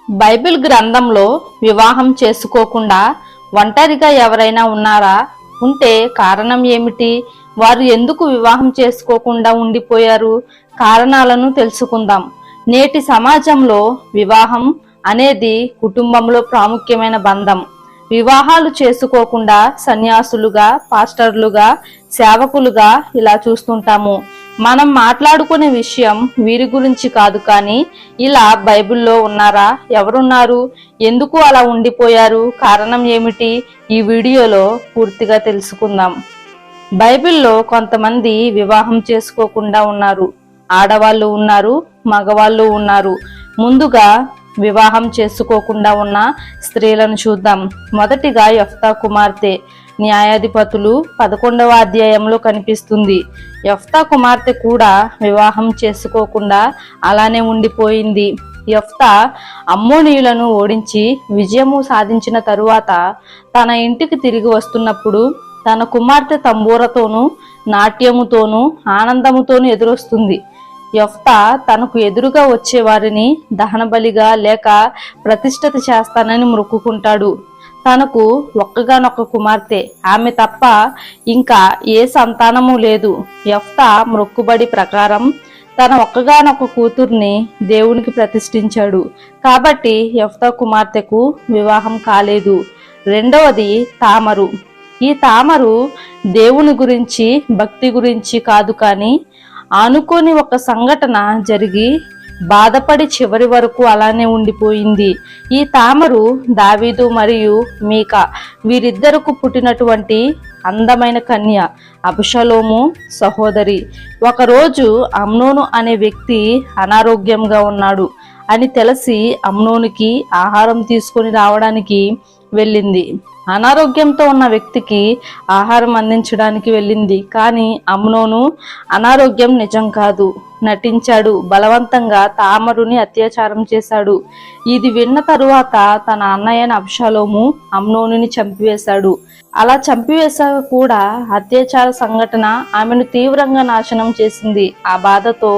Bible గ్రంథంలో వివాహం చేసుకోకుండా ఒంటరిగా ఎవరైనా ఉన్నారా? ఉంటే కారణం ఏమిటి? వారు ఎందుకు వివాహం చేసుకోకుండా ఉండిపోయారు? కారణాలను తెలుసుకుందాం. నేటి సమాజంలో వివాహం అనేది కుటుంబంలో ప్రాముఖ్యమైన బంధం. వివాహాలు చేసుకోకుండా సన్యాసులుగా, పాస్టర్లుగా, సేవకులుగా ఇలా చూస్తుంటాము. మనం మాట్లాడుకునే విషయం వీరి గురించి కాదు, కానీ ఇలా బైబిల్లో ఉన్నారా? ఎవరున్నారు? ఎందుకు అలా ఉండిపోయారు? కారణం ఏమిటి? ఈ వీడియోలో పూర్తిగా తెలుసుకుందాం. బైబిల్లో కొంతమంది వివాహం చేసుకోకుండా ఉన్నారు. ఆడవాళ్ళు ఉన్నారు, మగవాళ్ళు ఉన్నారు. ముందుగా వివాహం చేసుకోకుండా ఉన్న స్త్రీలను చూద్దాం. మొదటిగా యెఫ్తా కుమార్తె న్యాయాధిపతులు 11వ అధ్యాయంలో కనిపిస్తుంది. యెఫ్తా కుమార్తె కూడా వివాహం చేసుకోకుండా అలానే ఉండిపోయింది. యెఫ్తా అమ్మోనీయులను ఓడించి విజయము సాధించిన తరువాత తన ఇంటికి తిరిగి వస్తున్నప్పుడు తన కుమార్తె తంబూరతోనూ నాట్యముతోనూ ఆనందముతోనూ ఎదురొస్తుంది. యెఫ్తా తనకు ఎదురుగా వచ్చేవారిని దహనబలిగా లేక ప్రతిష్ఠిత చేస్తానని మొక్కుకుంటాడు. తనకు ఒక్కగానొక్క కుమార్తె, ఆమె తప్ప ఇంకా ఏ సంతానము లేదు. యెఫ్తా మొక్కుబడి ప్రకారం తన ఒక్కగానొక్క కూతుర్ని దేవునికి ప్రతిష్ఠించాడు. కాబట్టి యెఫ్తా కుమార్తెకు వివాహం కాలేదు. రెండవది తామరు. ఈ తామరు దేవుని గురించి, భక్తి గురించి కాదు, కానీ అనుకోని ఒక సంఘటన జరిగి బాధపడి చివరి వరకు అలానే ఉండిపోయింది. ఈ తామరు దావీదు మరియు మీకా వీరిద్దరకు పుట్టినటువంటి అందమైన కన్య, అబషలోము సహోదరి. ఒకరోజు అమ్నోను అనే వ్యక్తి అనారోగ్యంగా ఉన్నాడు అని తెలిసి అమ్నోనుకి ఆహారం తీసుకొని రావడానికి వెళ్ళింది. అనారోగ్యంతో ఉన్న వ్యక్తికి ఆహారం అందించడానికి వెళ్ళింది. కానీ అమ్నోను అనారోగ్యం నిజం కాదు, నటించాడు. బలవంతంగా తామరుని అత్యాచారం చేశాడు. ఇది విన్న తరువాత తన అన్నయ్యన అబషలోము అమ్నోనుని చంపివేశాడు. అలా చంపివేశాక కూడా అత్యాచార సంఘటన ఆమెను తీవ్రంగా నాశనం చేసింది. ఆ బాధతో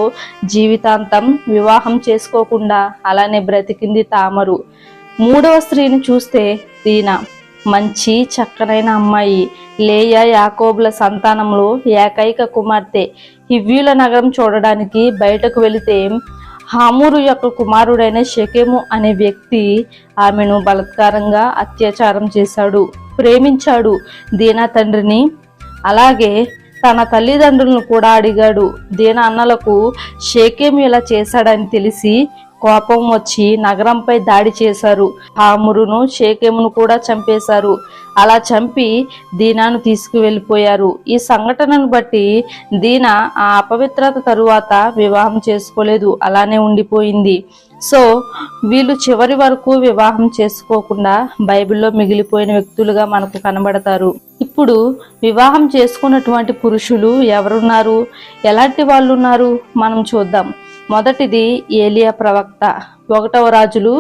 జీవితాంతం వివాహం చేసుకోకుండా అలానే బ్రతికింది తామరు. మూడవ స్త్రీని చూస్తే దీనా, మంచి చక్కనైన అమ్మాయి. లేయా యాకోబుల సంతానంలో ఏకైక కుమార్తె. హివ్వీల నగరం చూడడానికి బయటకు వెళితే హామూరు యొక్క కుమారుడైన షెకెము అనే వ్యక్తి ఆమెను బలాత్కారంగా అత్యాచారం చేశాడు. ప్రేమించాడు దీనా తండ్రిని, అలాగే తన తల్లిదండ్రులను కూడా అడిగాడు. దీనా అన్నలకు షెకెము ఇలా చేశాడని తెలిసి కోపం వచ్చి నగరంపై దాడి చేశారు. హామూరును షెకెమును కూడా చంపేశారు. అలా చంపి దీనాను తీసుకువెళ్ళిపోయారు. ఈ సంఘటనను బట్టి దీనా ఆ అపవిత్రత తరువాత వివాహం చేసుకోలేదు, అలానే ఉండిపోయింది. సో వీళ్ళు చివరి వరకు వివాహం చేసుకోకుండా బైబిల్లో మిగిలిపోయిన వ్యక్తులుగా మనకు కనబడతారు. ఇప్పుడు వివాహం చేసుకున్నటువంటి పురుషులు ఎవరున్నారు? ఎలాంటి వాళ్ళు ఉన్నారు? మనం చూద్దాం. మొదటిది ఏలియా ప్రవక్త. 1వ రాజులు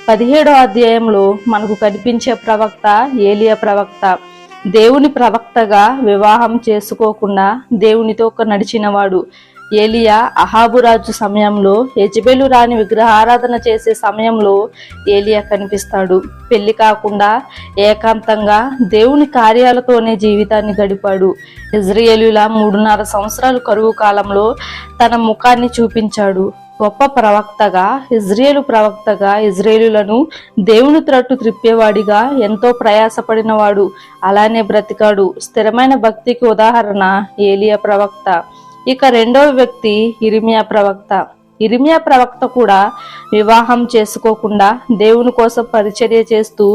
17వ అధ్యాయంలో మనకు కనిపించే ప్రవక్త ఏలియా ప్రవక్త. దేవుని ప్రవక్తగా వివాహం చేసుకోకుండా దేవునితో నడిచినవాడు. ఏలియా అహాబు రాజు సమయంలో, యెజెబెలు రాణి విగ్రహారాధన చేసే సమయంలో ఏలియా కనిపిస్తాడు. పెళ్లి కాకుండా ఏకాంతంగా దేవుని కార్యాలతోనే జీవితాన్ని గడిపాడు. ఇజ్రాయేలీయుల 3.5 సంవత్సరాలు కరువు కాలంలో తన ముఖాన్ని చూపించాడు. గొప్ప ప్రవక్తగా, ఇజ్రాయేలు ప్రవక్తగా ఇజ్రాయేలులను దేవుని త్రట్టు త్రిప్పేవాడిగా ఎంతో ప్రయాసపడినవాడు. అలానే బ్రతికాడు. స్థిరమైన భక్తికి ఉదాహరణ ఏలియా ప్రవక్త. ఇక రెండవ వ్యక్తి యిర్మీయా ప్రవక్త. యిర్మీయా ప్రవక్త కూడా వివాహం చేసుకోకుండా దేవుని కోసం పరిచర్య చేస్తూ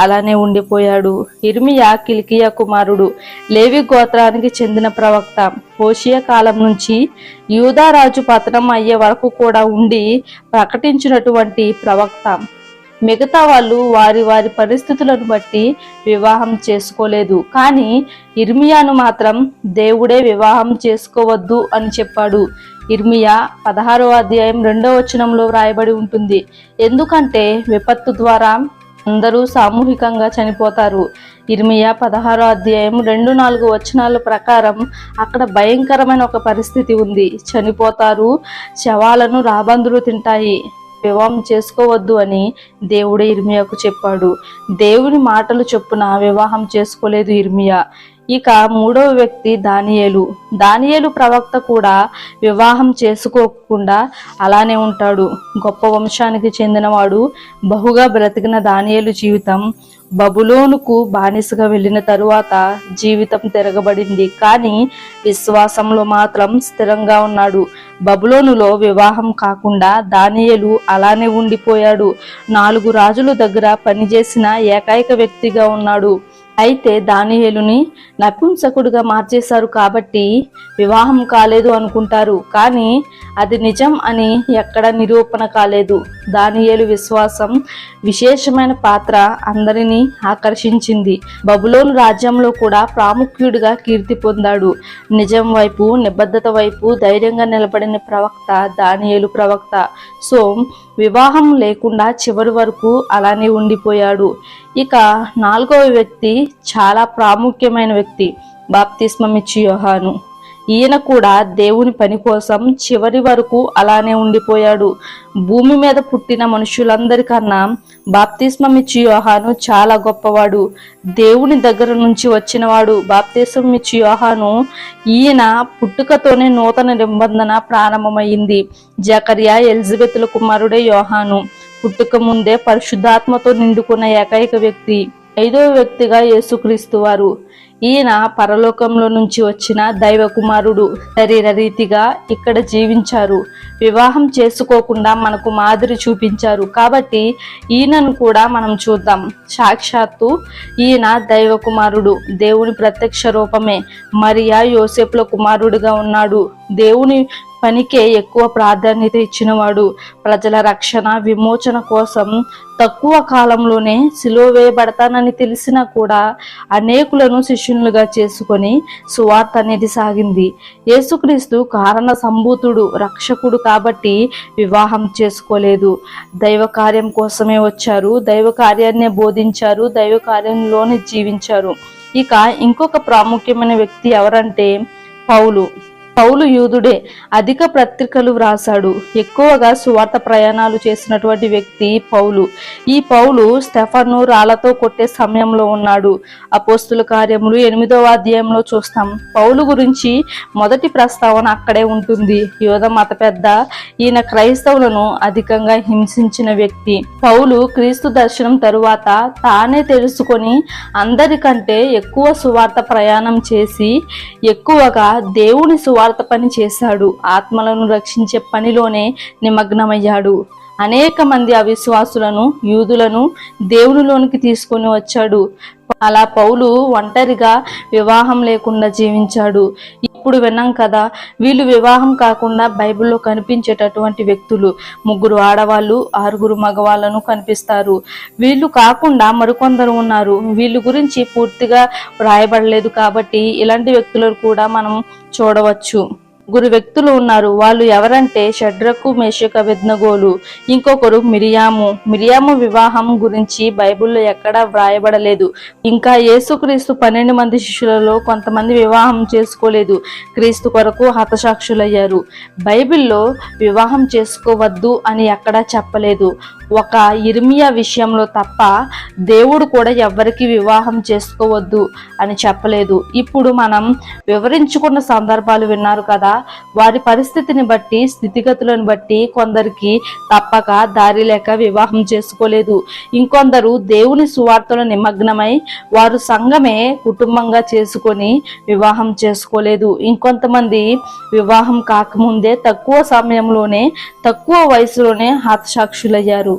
అలానే ఉండిపోయాడు. యిర్మీయా కిల్కియా కుమారుడు, లేవి గోత్రానికి చెందిన ప్రవక్త. హోషేయ కాలం నుంచి యూదా రాజు పతనం అయ్యే వరకు కూడా ఉండి ప్రకటించినటువంటి ప్రవక్త. మిగతా వాళ్ళు వారి వారి పరిస్థితులను బట్టి వివాహం చేసుకోలేదు, కానీ యిర్మీయాను మాత్రం దేవుడే వివాహం చేసుకోవద్దు అని చెప్పాడు. యిర్మీయా 16వ అధ్యాయం 2వ వచనంలో వ్రాయబడి ఉంటుంది. ఎందుకంటే విపత్తు ద్వారా అందరూ సామూహికంగా చనిపోతారు. యిర్మీయా 16వ అధ్యాయం 2-4 వచనాల ప్రకారం అక్కడ భయంకరమైన ఒక పరిస్థితి ఉంది. చనిపోతారు, శవాలను రాబందులు తింటాయి. వివాహం చేసుకోవద్దు అని దేవుడే ఇర్మియాకు చెప్పాడు. దేవుని మాటలు చొప్పున వివాహం చేసుకోలేదు ఇర్మియా. ఇక మూడవ వ్యక్తి దానియేలు ప్రవక్త కూడా వివాహం చేసుకోకుండా అలానే ఉంటాడు. గొప్ప వంశానికి చెందినవాడు. బహుగా బ్రతికిన దానియేలు జీవితం బబులోనుకు బానిసగా వెళ్ళిన తరువాత జీవితం తిరగబడింది. కానీ విశ్వాసంలో మాత్రం స్థిరంగా ఉన్నాడు. బబులోనులో వివాహం కాకుండా దానియేలు అలానే ఉండిపోయాడు. 4 రాజుల దగ్గర పనిచేసిన ఏకైక వ్యక్తిగా ఉన్నాడు. అయితే దానియేలుని నపుంసకుడిగా మార్చేశారు కాబట్టి వివాహం కాలేదు అనుకుంటారు, కానీ అది నిజం అని ఎక్కడ నిరూపణ కాలేదు. దానియేలు విశ్వాసం విశేషమైన పాత్ర అందరినీ ఆకర్షించింది. బబులోను రాజ్యంలో కూడా ప్రాముఖ్యుడిగా కీర్తి పొందాడు. నిజం వైపు, నిబద్ధత వైపు ధైర్యంగా నిలబడిన ప్రవక్త దానియేలు ప్రవక్త. సో వివాహం లేకుండా చివరి వరకు అలానే ఉండిపోయాడు. ఇక 4వ వ్యక్తి చాలా ప్రాముఖ్యమైన వ్యక్తి, బాప్తిస్మం ఇచ్చి యోహాను. ఈయన కూడా దేవుని పని కోసం చివరి వరకు అలానే ఉండిపోయాడు. భూమి మీద పుట్టిన మనుషులందరికన్నా బాప్తిస్మం ఇచ్చి యోహాను చాలా గొప్పవాడు. దేవుని దగ్గర నుంచి వచ్చినవాడు. బాప్తిస్మం ఇచ్చి యోహాను ఈయన పుట్టుకతోనే నూతన నిబంధన ప్రారంభమైంది. జకర్యా, ఎలిజబెతుల కుమారుడే యోహాను. పుట్టుక ముందే పరిశుద్ధాత్మతో నిండుకున్న ఏకైక వ్యక్తి. 5వ వ్యక్తిగా యేసుక్రీస్తు వారు. ఈయన పరలోకంలో నుంచి వచ్చిన దైవ కుమారుడు. శరీర రీతిగా ఇక్కడ జీవించారు. వివాహం చేసుకోకుండా మనకు మాదిరి చూపించారు. కాబట్టి ఈయనను కూడా మనం చూద్దాం. సాక్షాత్తు ఈయన దైవ కుమారుడు, దేవుని ప్రత్యక్ష రూపమే. మరియా, యోసేపుల కుమారుడిగా ఉన్నాడు. దేవుని పనికే ఎక్కువ ప్రాధాన్యత ఇచ్చినవాడు. ప్రజల రక్షణ, విమోచన కోసం తక్కువ కాలంలోనే సిలువ వేయబడతానని తెలిసినా కూడా అనేకులను శిష్యులుగా చేసుకొని సువార్త అనేది సాగింది. యేసుక్రీస్తు కారణ సంభూతుడు, రక్షకుడు కాబట్టి వివాహం చేసుకోలేదు. దైవ కార్యం కోసమే వచ్చారు. దైవ కార్యాన్నే బోధించారు. దైవ కార్యంలోనే జీవించారు. ఇక ఇంకొక ప్రాముఖ్యమైన వ్యక్తి ఎవరంటే పౌలు యూదుడే. అధిక పత్రికలు వ్రాసాడు. ఎక్కువగా సువార్త ప్రయాణాలు చేసినటువంటి వ్యక్తి పౌలు. ఈ పౌలు స్టెఫను రాళ్లతో కొట్టే సమయంలో ఉన్నాడు. అపోస్తుల కార్యములు 8వ అధ్యాయంలో చూస్తాం. పౌలు గురించి మొదటి ప్రస్తావన అక్కడే ఉంటుంది. యూద మత పెద్ద. ఈయన క్రైస్తవులను అధికంగా హింసించిన వ్యక్తి. పౌలు క్రీస్తు దర్శనం తరువాత తానే తెలుసుకొని అందరికంటే ఎక్కువ సువార్త ప్రయాణం చేసి ఎక్కువగా దేవుని సువార్త పని చేశాడు. ఆత్మలను రక్షించే పనిలోనే నిమగ్నమయ్యాడు. అనేక మంది అవిశ్వాసులను, యూదులను దేవునిలోనికి తీసుకొని వచ్చాడు. అలా పౌలు ఒంటరిగా వివాహం లేకుండా జీవించాడు. ఇప్పుడు విన్నాం కదా, వీళ్ళు వివాహం కాకుండా బైబిల్లో కనిపించేటటువంటి వ్యక్తులు 3 ఆడవాళ్ళు, 6 మగవాళ్ళను కనిపిస్తారు. వీళ్ళు కాకుండా మరికొందరు ఉన్నారు. వీళ్ళ గురించి పూర్తిగా వ్రాయబడలేదు కాబట్టి ఇలాంటి వ్యక్తులను కూడా మనం చూడవచ్చు. 3 వ్యక్తులు ఉన్నారు. వాళ్ళు ఎవరంటే షడ్రకు, మేషక, అబేద్నెగోలు. ఇంకొకరు మిరియాము వివాహం గురించి బైబిల్లో ఎక్కడా వ్రాయబడలేదు. ఇంకా యేసుక్రీస్తు 12 మంది శిష్యులలో కొంతమంది వివాహం చేసుకోలేదు. క్రీస్తు కొరకు హతసాక్షులయ్యారు. బైబిల్లో వివాహం చేసుకోవద్దు అని ఎక్కడా చెప్పలేదు. ఒక ఇర్మియా విషయంలో తప్ప దేవుడు కూడా ఎవ్వరికి వివాహం చేసుకోవద్దు అని చెప్పలేదు. ఇప్పుడు మనం వివరించుకున్న సందర్భాలు విన్నారు కదా. వారి పరిస్థితిని బట్టి, స్థితిగతులను బట్టి కొందరికి తప్పక దారి లేక వివాహం చేసుకోలేదు. ఇంకొందరు దేవుని సువార్తలో నిమగ్నమై వారు సంఘమే కుటుంబంగా చేసుకొని వివాహం చేసుకోలేదు. ఇంకొంతమంది వివాహం కాకముందే తక్కువ సమయంలోనే, తక్కువ వయసులోనే హతసాక్షులయ్యారు.